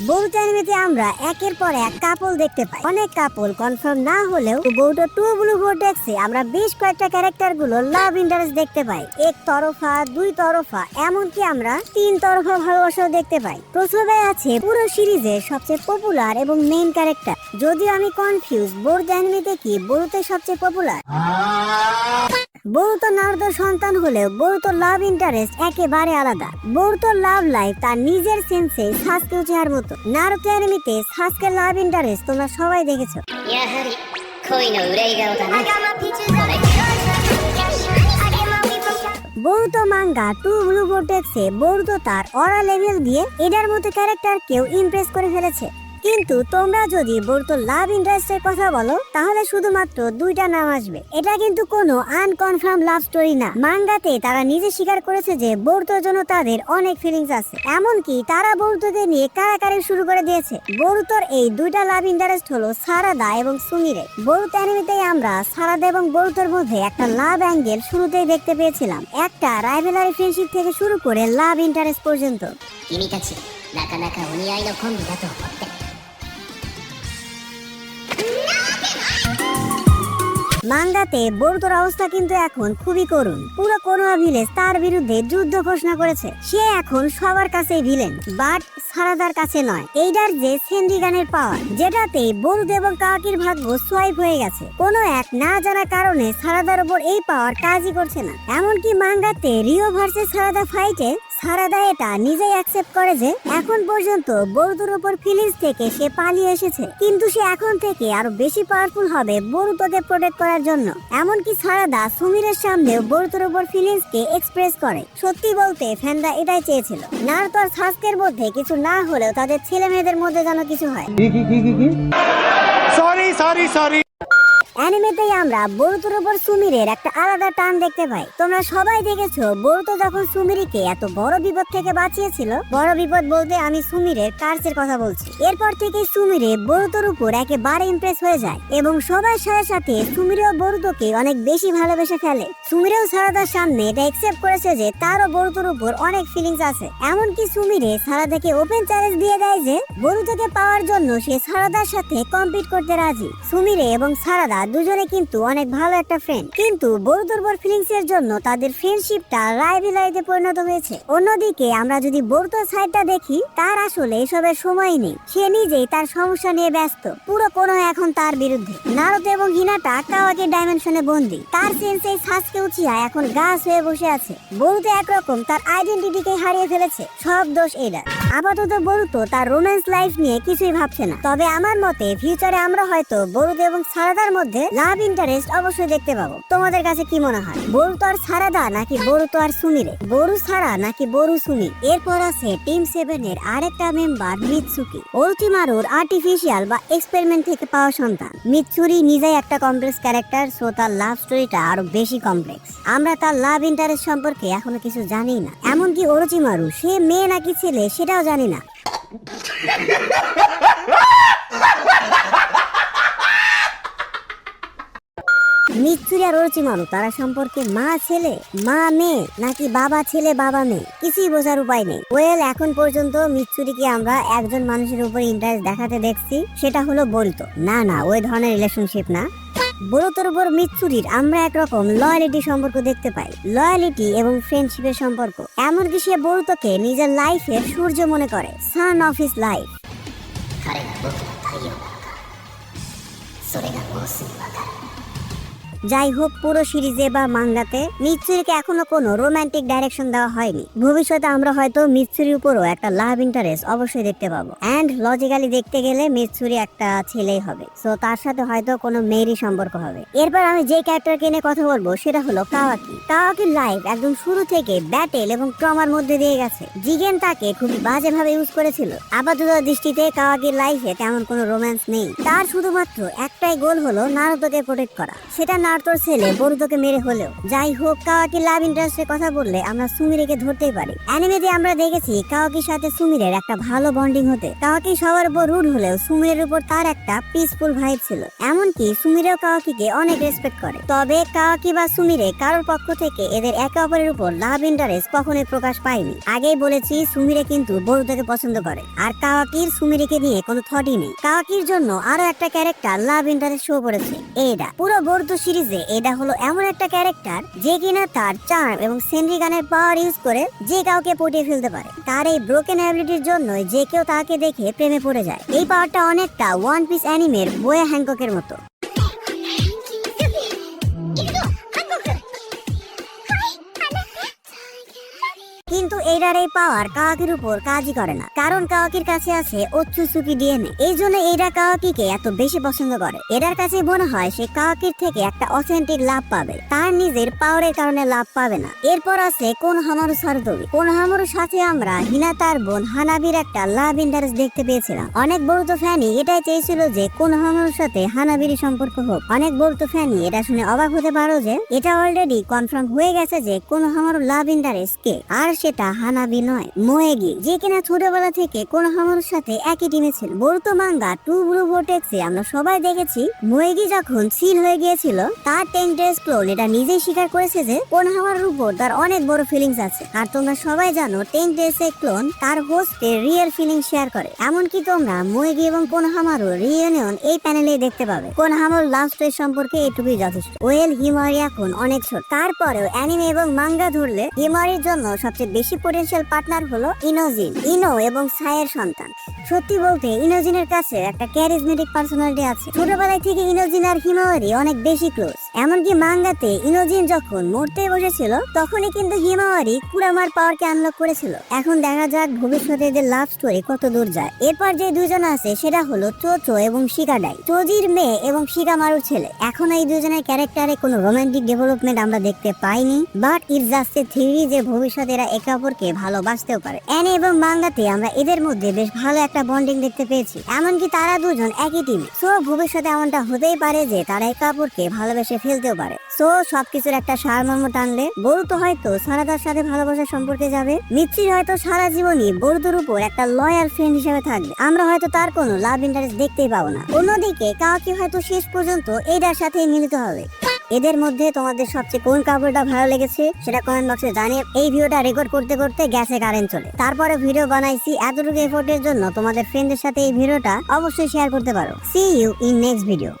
বোরুতো অ্যানিমেতে আমরা একের পর এক কাপল দেখতে পাই। অনেক কাপল কনফার্ম না হলেও বোরুতো 2 ব্লু ভর্টেক্সে আমরা বেশ কয়েকটা ক্যারেক্টার গুলো লাভ ইন্টারেস্ট দেখতে পাই। এক তরফা, দুই তরফা, এমনকি আমরা 3 তরফা ভালোবাসাও দেখতে পাই। প্রথমে আছে পুরো সিরিজের সবচেয়ে পপুলার এবং মেইন ক্যারেক্টার। যদিও আমি কনফিউজ বোরুতো অ্যানিমেতে কি বোরুতো সবচেয়ে পপুলার। বোরুতো নারুতোর সন্তান হলেও বোরুতো লাভ ইন্টারেস্ট একেবারে আলাদা। বোরুতো লাভ লাইফ তার নিজের সেন্সে সাসকে উচিহার মতো। নারুতো অ্যানিমেতে সাসকে লাভ ইন্টারেস্ট তোমরা সবাই দেখেছো। বোরুতো মাঙ্গা 2 ব্লু ভর্টেক্সে বোরুতো তার অরা লেভেল দিয়ে এটার মতো ক্যারেক্টার কেউ ইমপ্রেস করে ফেলেছে। কিন্তু তোমরা যদি বোরুতো লাভ ইন্টারেস্টের কথা বলো তাহলে শুধুমাত্র 2টা নাম আসবে। এটা কিন্তু কোনো আনকনফার্ম লাভ স্টোরি না। মাঙ্গাতে তারা নিজে স্বীকার করেছে যে বোরুতোর জন্য তাদের অনেক ফিলিংস আছে। এমনকি তারা বোরুতোকে নিয়ে কারাকারি শুরু করে দিয়েছে। বোরুতোর এই 2টা লাভ ইন্টারেস্ট হলো সারাদা এবং সুমিরে। বোরুতো অ্যানিমেতেই আমরা সারাদা এবং বোরুতোর মধ্যে একটা লাভ অ্যাঙ্গেল শুরুতেই দেখতে পেয়েছিলাম। একটা রাইভেলারি ফ্রেন্ডশিপ থেকে শুরু করে লাভ ইন্টারেস্ট পর্যন্ত। মাঙ্গাতে বোরুতোর অবস্থা কিন্তু এখন খুবই করুণ। পুরো কোনোয়া ভিলেজ তার বিরুদ্ধে যুদ্ধ ঘোষণা করেছে। সে এখন সবার কাছেই ভিলেন, বাট সারাদার কাছে নয়। এইটার যে সেন্ডিগানের পাওয়ার, যেটাতে বোরুতো এবং কাওয়াকির ভাগ্য সোয়াইপ হয়ে গেছে। কোনো এক না জানা কারণে সারাদার উপর এই পাওয়ার কাজই করছে না। এমনকি মাঙ্গাতে রিও ভার্সেস সারাদা ফাইটে সারাদা এটা নিজেই অ্যাকসেপ্ট করে যে এখন পর্যন্ত বোরুতোর উপর ফিলিংস থেকে সে পালিয়ে এসেছে, কিন্তু সে এখন থেকে আরো বেশি পাওয়ারফুল হবে বোরুতোকে প্রোটেক্ট করার জন্য। এমনকি সারাদা সুমিরের সামনেও বোরুতোর উপর ফিলিংস কে এক্সপ্রেস করে। সত্যি বলতে ফ্যানরা এটাই চেয়েছিল। নারুতো আর সাসকের মধ্যে কিছু না হলেও তাদের ছেলে মেয়েদের মধ্যে যেন কিছু হয়। সরি অ্যানিমেতেই আমরা বোরুতোর উপর সুমিরের একটা আলাদা টান দেখতে পাই। তোমরা সবাই দেখেছো বোরুতো যখন সুমিরিকে এত বড় বিপদ থেকে বাঁচিয়েছিল। বড় বিপদ বলতে আমি সুমিরের কার্সের কথা বলছি। এরপর থেকে সুমিরে বোরুতোর উপর একেবারে ইমপ্রেস হয়ে যায় এবং সবার সাথে সাথে সুমিরেও বোরুতোকে অনেক বেশি ভালোবেসে ফেলে। সুমিরেও সারাদার সামনে এটা অ্যাকসেপ্ট করেছে যে তারও বোরুতোর উপর অনেক ফিলিংস আছে। এমনকি সুমিরে সারাদাকে ওপেন চ্যালেঞ্জ দিয়ে দেয় যে বোরুতোকে পাওয়ার জন্য সে সারাদার সাথে কম্পিট করতে রাজি। সুমিরে এবং সারাদা দুজনে কিন্তু অনেক ভালো একটা ফ্রেন্ড, কিন্তু বোরুতোর উপর ফিলিংস এর জন্য তাদের ফ্রেন্ডশিপটা রাইভেলারিতে পরিণত হয়েছে। অন্যদিকে আমরা যদি বোরুতোর সাইডটা দেখি, তার আসলে এসবের সময় নেই। সে নিজেই তার সমস্যা নিয়ে ব্যস্ত। পুরো কোনোয়া এখন তার বিরুদ্ধে। নারুতো এবং হিনাটা কাওয়াকি ডাইমেনশনে বন্দী। তার সেন্সেই সাসকে উচিহা এখন গাছ হয়ে বসে আছে। বোরুতো একরকম তার আইডেন্টিটিকে হারিয়ে ফেলেছে। সব দোষ এটার। আপাতত বোরুতো তার রোম্যান্স লাইফ নিয়ে কিছুই ভাবছে না। তবে আমার মতে ফিউচারে আমরা হয়তো বোরুতো এবং সারাদার মধ্যে লাভ ইন্টারেস্ট অবশ্যই দেখতে পাবো। তোমাদের কাছে কি মনে হয়, বোরুতো আর সারাদা নাকি বোরুতো আর সুমিরে, বোরু সারা নাকি বোরু সুমি? এরপর আছে টিম 7 এর আরেকটা মেম্বার মিৎসুকি, ওরোচিমারুর আর্টিফিশিয়াল বা এক্সপেরিমেন্ট থেকে পাওয়া সন্তান। মিৎসুরি নিজেই একটা কমপ্লেক্স ক্যারেক্টার, সো তার লাভ স্টোরিটা আরো বেশি কমপ্লেক্স। আমরা তার লাভ ইন্টারেস্ট সম্পর্কে এখনো কিছু জানি না। এমনকি ওরোচিমারু সে মেয়ে নাকি ছেলে সেটাও জানি না। মিৎসুরি আর ওরোচিমারু তারা সম্পর্কে মা ছেলে, মা মেয়ে, নাকি বাবা ছেলে বাবা মেয়ে, কিছুই বোঝার উপায় নেই। ওয়েল, এখন পর্যন্ত মিৎসুরিকে আমরা একজন মানুষের উপর ইন্টারেস্ট দেখাতে দেখছি, সেটা হলো বোরুতো। না ওই ধরনের রিলেশনশিপ না। বোরুতোর উপর মিৎসুরির আমরা একরকম লয়ালিটি সম্পর্ক দেখতে পাই। লয়ালিটি এবং ফ্রেন্ডশিপের সম্পর্ক। এমনকি সে বোরুতোকে নিজের লাইফের সূর্য মনে করে, সান অফ হিজ লাইফ। যাই হোক, পুরো সিরিজে বা মাঙ্গাতে মিৎসুরিকে এখনো কোনো রোমান্টিক ডাইরেকশন দেওয়া হয়নি। ভবিষ্যতে আমরা হয়তো মিৎসুরির উপরও একটা লাভ ইন্টারেস্ট অবশ্যই দেখতে পাবো। এন্ড লজিক্যালি দেখতে গেলে মিৎসুরি একটা ছেলেই হবে, সো তার সাথে হয়তো কোনো মেয়েরই সম্পর্ক হবে। এরপর আমি যে ক্যারেক্টারকে নিয়ে কথা বলবো সেটা হলো কাওয়াকি। কাওয়াকির লাইফ একদম শুরু থেকে ব্যাটেল এবং ট্রমার মধ্যে দিয়ে গেছে। জিগেন তাকে খুবই বাজেভাবে ইউজ করেছিল। আপাতত দৃষ্টিতে কাওয়াকির লাইফে তেমন কোনো রোম্যান্স নেই। তার শুধুমাত্র একটাই গোল হলো নারুতোকে প্রোটেক্ট করা। সেটা তোর ছেলে বরুতোকে মেরে হলেও। যাই হোক, কাওয়াকি লাভ ইন্টারেস্টের কথা বললে আমরা সুমিরেকে ধরতেই পারি। অ্যানিমেতে আমরা দেখেছি কাওয়াকির সাথে সুমিরের একটা ভালো বন্ডিং হতে। কাওয়াকি সবার উপর রুড হলেও সুমিরের উপর তার একটা পিসফুল ভাইব ছিল। এমনকি সুমিরেও কাওয়াকিকে অনেক রেসপেক্ট করে। তবে কাওয়াকি বা সুমিরে কারোর পক্ষ থেকে এদের একে অপরের উপর লাভ ইন্টারেস্ট কখনোই প্রকাশ পায়নি। আগেই বলেছি সুমিরে কিন্তু বরুতোকে পছন্দ করে, আর কাওয়াকির সুমিরেকে নিয়ে কোনো থটই নেই। কাওয়াকির জন্য আরো একটা ক্যারেক্টার লাভ ইন্টারেস্ট শো করেছে এডা। পুরো বরুতো সিরিজে এডা হলো এমন একটা ক্যারেক্টার যে কিনা তার চার্ম এবং সেনরিগানের পাওয়ার ইউজ করে যে কাউকে পটিয়ে ফেলতে পারে। তার এই ব্রোকেন অ্যাবিলিটির জন্য যে কেউ তাকে দেখে প্রেমে পড়ে যায়। এই পাওয়ারটা অনেকটা ওয়ান পিস অ্যানিমের বোয়ে হ্যাংককের মতো। কিন্তু এইটার এই পাওয়ার কাওয়াকির উপর কাজই করে না, কারণ কাওয়াকির কাছে আছে ওৎসুসুকি ডিএনএ। এই জন্য এরা কাওয়াকিকে এত বেশি পছন্দ করে। এটার কাছে মনে হয় সে কাওয়াকির থেকে একটা অথেন্টিক লাভ পাবে, তার নিজের পাওয়ারের কারণে লাভ পাবে না। এরপর আছে কোনোহামারু সারুতোবি। কোনোহামারুর সাথে আমরা হিনাতার বোন হানাবির একটা লাভ ইন্টারেস্ট দেখতে পেয়েছিলাম। অনেক বরুতো ফ্যানই এটাই চেয়েছিল যে কোনোহামারুর সাথে হানাবির সম্পর্ক হোক। অনেক বরুতো ফ্যানই এটা শুনে অবাক হতে পারো যে এটা অলরেডি কনফার্ম হয়ে গেছে যে কোনোহামারুর লাভ ইন্টারেস্ট কে, আর সেটা হানাবি নয়, মোয়েগি, যে কিনা ছোটবেলা থেকে কোনোহামারুর সাথে একই টিমে ছিল। বরুতো মাঙ্গা টু ব্লু ভোর্টেক্সে আমরা সবাই দেখেছি মোয়েগি যখন সিল হয়ে গিয়েছিল তার টেংডেস ক্লোন এটা নিজেই স্বীকার করেছে যে কোনোহামারুর উপর তার অনেক বড় ফিলিংস আছে। আর তোমরা সবাই জানো টেংডেস ক্লোন তার হোস্টের রিয়েল ফিলিং শেয়ার করে। এমনকি তোমরা মোয়েগি এবং কোনোহামারুর রিইউনিয়ন এই প্যানেলে দেখতে পাবে। কোনোহামারুর লাভ স্টোরি সম্পর্কে এটুকুই যথেষ্ট। ওয়েল, হিমারি এখন অনেক ছোট, তারপরেও অ্যানিমে এবং মাঙ্গা ধরলে হিমারির জন্য সবচেয়ে বেশি পোটেনশিয়াল পার্টনার হলো ইনোজিন, ইনো এবং সায়ের সন্তান। সত্যি বলতে ইনোজিনের কাছে একটা ক্যারিজমেটিক পার্সোনালিটি আছে। ছোটবেলায় থেকে ইনোজিন আর হিমাওয়ারি অনেক বেশি ক্লোজ। এমনকি মাঙ্গাতে ইনোজিন যখন মরতে বসেছিল তখনই কিন্তু হিমাওয়ারি কুরামার পাওয়ারকে আনলক করেছিল। এখন দেখা যাক ভবিষ্যতে এদের লাভ স্টোরি কত দূর যায়। এরপর যে দুজন আছে সেটা হলো চোচো এবং শিকাডাই, চোজির মেয়ে এবং শিকামারুর ছেলে। এখন এই দুজনের ক্যারেক্টারে কোনো রোমান্টিক ডেভেলপমেন্ট আমরা দেখতে পাইনি, but it's just a theory যে ভবিষ্যতে এরা একে অপরকে ভালোবাসতেও পারে। অ্যানি এবং মাঙ্গাতে আমরা এদের মধ্যে বেশ ভালো একটা বন্ডিং দেখতে পেয়েছি, এমনকি তারা দুজন একই টিমে। সো ভবিষ্যতে এমনটা হতেই পারে যে তারা একে অপরকে ভালোবেসে ফেলতেও পারে। সো সবকিছুর একটা সারমর্ম টানলে বরুতো হয়তো সারাদার সাথে ভালোবাসার সম্পর্কে যাবে, মিত্রি হয়তো সারা জীবনই বরুতোর উপর একটা লয়াল ফ্রেন্ড হিসেবে থাকবে। আমরা হয়তো তার কোনো লাভ ইন্টারেস্ট দেখতেই পাবো না। অন্যদিকে কাওয়াকি হয়তো শেষ পর্যন্ত এইটার সাথে মিলিত হবে। এদের মধ্যে তোমাদের সবচেয়ে কোন কাপড়টা ভালো লেগেছে সেটা কমেন্ট বক্সে জানিয়ে। এই ভিডিওটা রেকর্ড করতে করতে গ্যাসে কারেন্ট চলে, তারপরে ভিডিও বানাইছি। এতটুকু এফোর্টের জন্য তোমাদের ফ্রেন্ডদের সাথে এই ভিডিওটা অবশ্যই শেয়ার করতে পারো। See you in next video.